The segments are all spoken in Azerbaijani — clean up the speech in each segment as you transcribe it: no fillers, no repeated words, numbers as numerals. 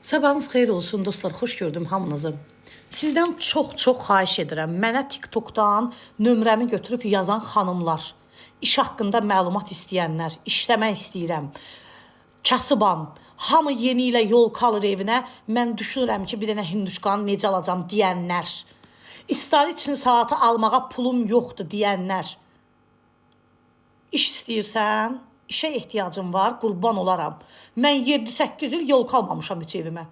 Sabahınız xeyir olsun dostlar, xoş gördüm hamınızı. Sizdən çox xahiş edirəm. Mənə TikTokdan nömrəmi götürüb yazan xanımlar, iş haqqında məlumat istəyənlər, işləmək istəyirəm, kasıbam, hamı yeni ilə yol kalır evinə, mən düşünürəm ki, bir dənə hinduşkanı necə alacam deyənlər, istaliçin saatı almağa pulum yoxdur deyənlər, iş istəyirsən, işə ehtiyacım var, qurban olaram. Mən 7-8 il yol kalmamışam heç evimə.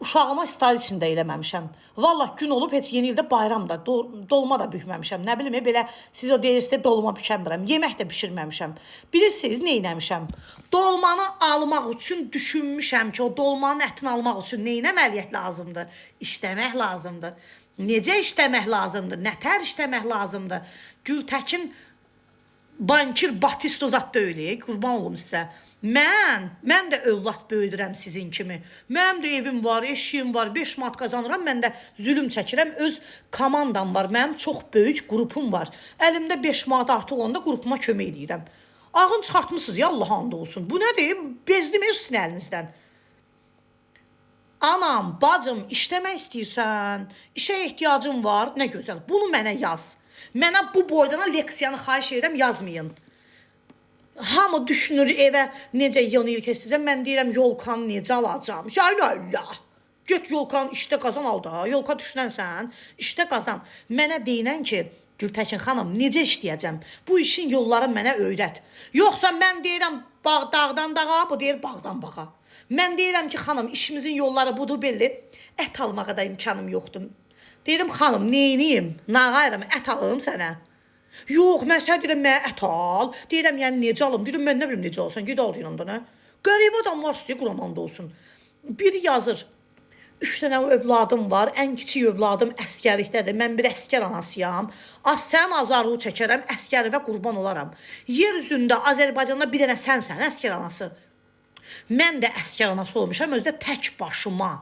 Uşağıma istaliçin də eləməmişəm. Vallahi gün olub heç yeni ildə bayramda, dolma da bükməmişəm. Nə bilim, belə siz o deyirsiniz, dolma bükəmirəm. Yemək də bişirməmişəm. Bilirsiniz, nə eləmişəm? Dolmanı almaq üçün düşünmüşəm ki, o dolmanın ətini almaq üçün nə etməliyyət lazımdır? İşləmək lazımdır. Necə işləmək lazımdır? Nətər işləmək lazımdır? Gültəkin bankir Batisto zat deyil, qurban olum sizə. Mən də övlad böyüdürəm sizin kimi. Mənim də evim var, eşiyim var, 5 manat qazanıram, mən də zülüm çəkirəm. Öz komandam var, mənim çox böyük qrupum var. Əlimdə 5 manat artıq onda qrupuma kömək edirəm. Ağın çıxartmışsınız ya, Allah and olsun. Bu nədir? Bezdim sizin əlinizdən. Anam, bacım, işləmək istəyirsən, işə ehtiyacım var, nə gözəl. Bunu mənə yaz. Mənə bu boydana leksiyanı xahiş edirəm, yazmayın. Hamı düşünür evə necə yanıyır kəstəcəm. Mən deyirəm yolkanı necə alacağım. Yani Allah. Get yolkanı işdə qazan al da. Yolka düşünənsən, işdə qazan. Mənə deyinən ki, Gültəkin xanım, necə işləyəcəm? Bu işin yolları mənə öyrət. Yoxsa mən deyirəm dağdan dağa, bu deyir bağdan bağa. Mən deyirəm ki, xanım, işimizin yolları budur belli. Ət almağa da imkanım yoxdur. Deyirəm, xanım, neyniyim? Nağayırım, ət alırım sənə. Yox, mən sənə deyirəm, mənə ət al. Deyirəm, yəni necə alım? Deyirəm, mən nə bilim necə alsan, ged al deyirəm da, nə? Qəribə adamlar istəyir, Quramanda olsun. Biri yazır, 3 dənə övladım var, ən kiçik övladım əskərlikdədir, mən bir əskər anasıyam. Sənin azarlığı çəkərəm, əskərivə qurban olaram. Yer üzündə Azərbaycanda bir dənə sənsən, əskər anası. Mən də əskər anası olmuşam, özdə tək başıma.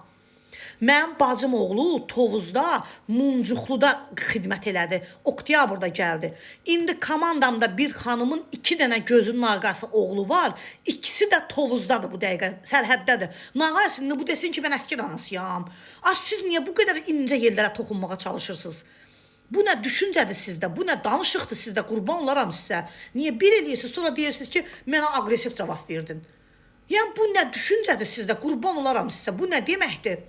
Mənim bacım oğlu Tovuzda, Muncuqluda xidmət elədi. Oktyabrda gəldi. İndi komandamda bir xanımın 2 dənə gözünün arqası oğlu var. İkisi də Tovuzdadır bu dəqiqə, sərhəddədir. Nağarsın, bu desin ki, mən əskər anasıyam. Siz niyə bu qədər incə yerlərə toxunmağa çalışırsınız? Bu nə düşüncədir sizdə? Bu nə danışıqdır sizdə? Qurban olaram sizə. Niyə bir eləyirsiniz, sonra deyirsiniz ki, mənə aqressiv cavab verdin? Yəni, bu nə düşüncədir sizdə? Qurban olaram sizə. Bu nə deməkdir?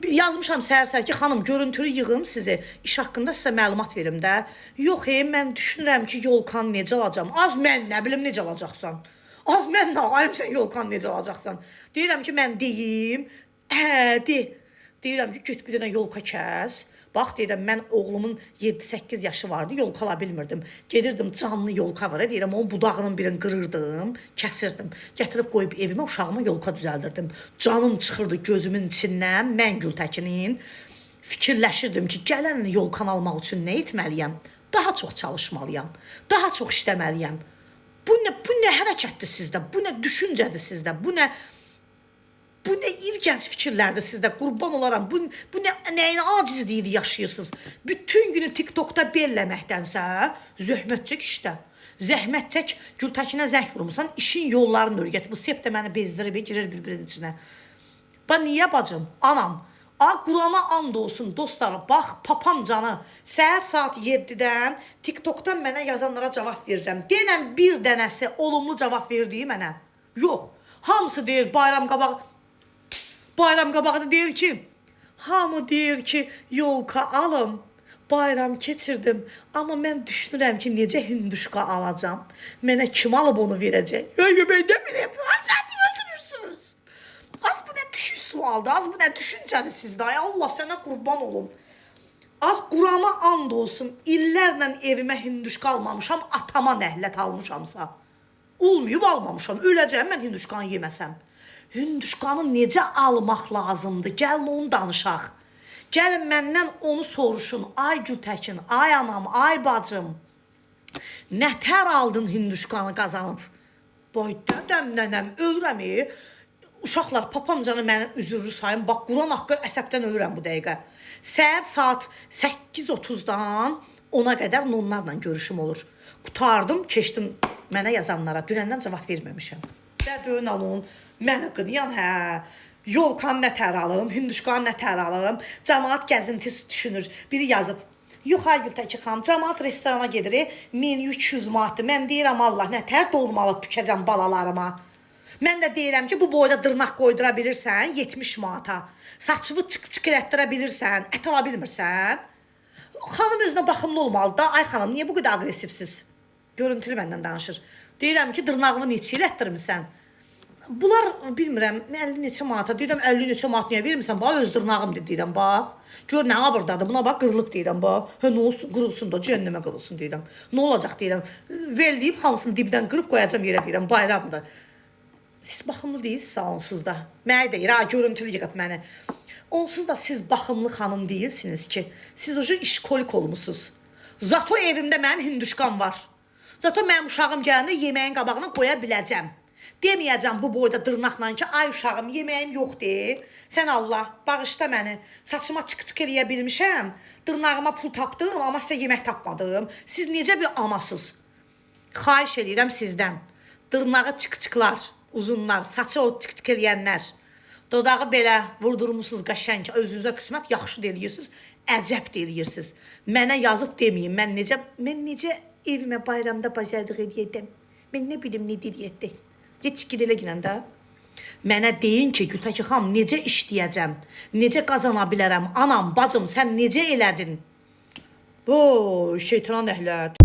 Yazmışam səhər-səhər ki, xanım, görüntülü yığım sizi, iş haqqında sizə məlumat verim də. Yox, mən düşünürəm ki, yolkanı necə alacam? Az mən nə bilim necə alacaqsan? Az mən nə alayım sən yolkanı necə alacaqsan? Deyirəm ki, mən deyim, deyirəm ki, get bir dənə yolka kəs. Bax, deyirəm, mən oğlumun 7-8 yaşı vardı, yolka ala bilmirdim. Gedirdim, canlı yolka var, deyirəm, onun budağının birini qırırdım, kəsirdim. Gətirib qoyub evimə, uşağıma yolka düzəldirdim. Canım çıxırdı gözümün içindən, mən Gültəkinin. Fikirləşirdim ki, gələn yolkan almaq üçün nə etməliyəm? Daha çox çalışmalıyam, daha çox işləməliyəm. Bu nə hərəkətdir sizdə? Bu nə düşüncədir sizdə? Bu nə ilgənc fikirlərdir sizdə, qurban olaram. Bu nəyin acizliyi yaşayırsınız? Bütün günü TikTokda belləməkdənsə, zəhmət çək işdə. Zəhmət çək, Gültəkinə zəng vurmuşsan, işin yollarını öyrət. Bu sep də məni bezdirib, girir bir-birinin içinə. Niyə bacım, anam? Qurana and olsun, dostlar, bax, papam canı. Səhər saat 7-dən TikTokdan mənə yazanlara cavab verirəm. Denən bir dənəsi olumlu cavab verdiyi mənə. Yox, hamısı deyir, bayram qabağıda deyir ki, hamı deyir ki, yolka alım, bayram keçirdim, amma mən düşünürəm ki, necə hinduşka alacam, mənə kim alıb onu verəcək? Mən nə bileyim, oturursunuz. Az bu nə düşün sualdır, az bu nə düşüncədir sizdə, ay Allah sənə qurban olum. Az Qurama and olsun, illərlə evimə hinduşka almamışam, atama nəhlət almışamsa. Olmayıb almamışam, öləcəm mən hinduşkanı yeməsəm. Hinduşkanı necə almaq lazımdır? Gəlin onu danışaq. Gəlin məndən onu soruşun. Ay Gültəkin, ay anam, ay bacım. Nətər aldın hinduşkanı qazanıb? Boy dədəm, nənəm, ölürəm. Uşaqlar, papam canı mənə üzürlü sayın. Bax, Quran haqqı əsəbdən ölürəm bu dəqiqə. Səhər saat 8:30-dan 10-a qədər onlarla görüşüm olur. Qutardım, keçdim mənə yazanlara. Dünəndən cavab verməmişəm. Dədön alın. Mənə qınayan, Yolkan nətər alım, hündüşkan nətər alım, cəmaat gəzintisi düşünür. Biri yazıb, yox ay Gültəki xanım, cəmaat restorana gedir, menyu 200 manatdır. Mən deyirəm Allah, nətər dolmalı bükəcəm balalarıma. Mən də deyirəm ki, bu boyda dırnaq qoydura bilirsən 70 manata. Saçını çık-çık elətdirə bilirsən, ət ala bilmirsən. Xanım özünə baxımlı olmalı da. Ay xanım, niyə bu qədər aqressivsiz? Görüntülü məndən danışır. Deyirəm ki, dırnağımı neçə elətdirmirsən? Bunlar bilmirəm 50 neçə manata, deyirəm 50 neçə manat niyə vermirsən? Bax öz dırnağımdır deyirəm, bax. Gör nə abırdadır. Buna bax qırılıb deyirəm, bax. Hə nə olsun, qırılsın da cəhənnəmə qırılsın deyirəm. Nə olacaq deyirəm. Veldiyib hamısını dibdən qırıb qoyacam yerə deyirəm, bayramdır. Siz baxımlı deyilsiniz onsuz da. Mənə deyir, ha görüntülü yığıb məni. Onsuz da siz baxımlı xanım deyilsiniz ki. Siz o işkolik olmusunuz. Zato evimdə mənim hündüşkan var. Zato mənim uşağım gələndə yeməyin qabağına qoya biləcəm. Deməyəcəm bu boyda dırnaqla ki, ay uşağım yeməyim yoxdur. Sən Allah bağışla məni. Saçıma çık-çık eləyə bilmişəm. Dırnağıma pul tapdım, amma sizə yemək tapmadım. Siz necə bir anasız? Xahiş edirəm sizdən. Dırnağı çık-çıklar, uzunlar, saçı o çık-çık eləyənlər. Dodağı belə vurdurmuşsunuz qəşəng, özünüzə qismət yaxşı deyirsiniz, əcəb deyirsiniz. Mənə yazıb deməyin, mən necə evimə bayramda bazarlıq edəyəm. Mən nə bilim nə deyəcəm. Heç gidelə ginəndə. Mənə deyin ki, Gültəki xanım, necə işləyəcəm, necə qazana bilərəm, anam, bacım, sən necə elədin? Bu şeytan əhlət.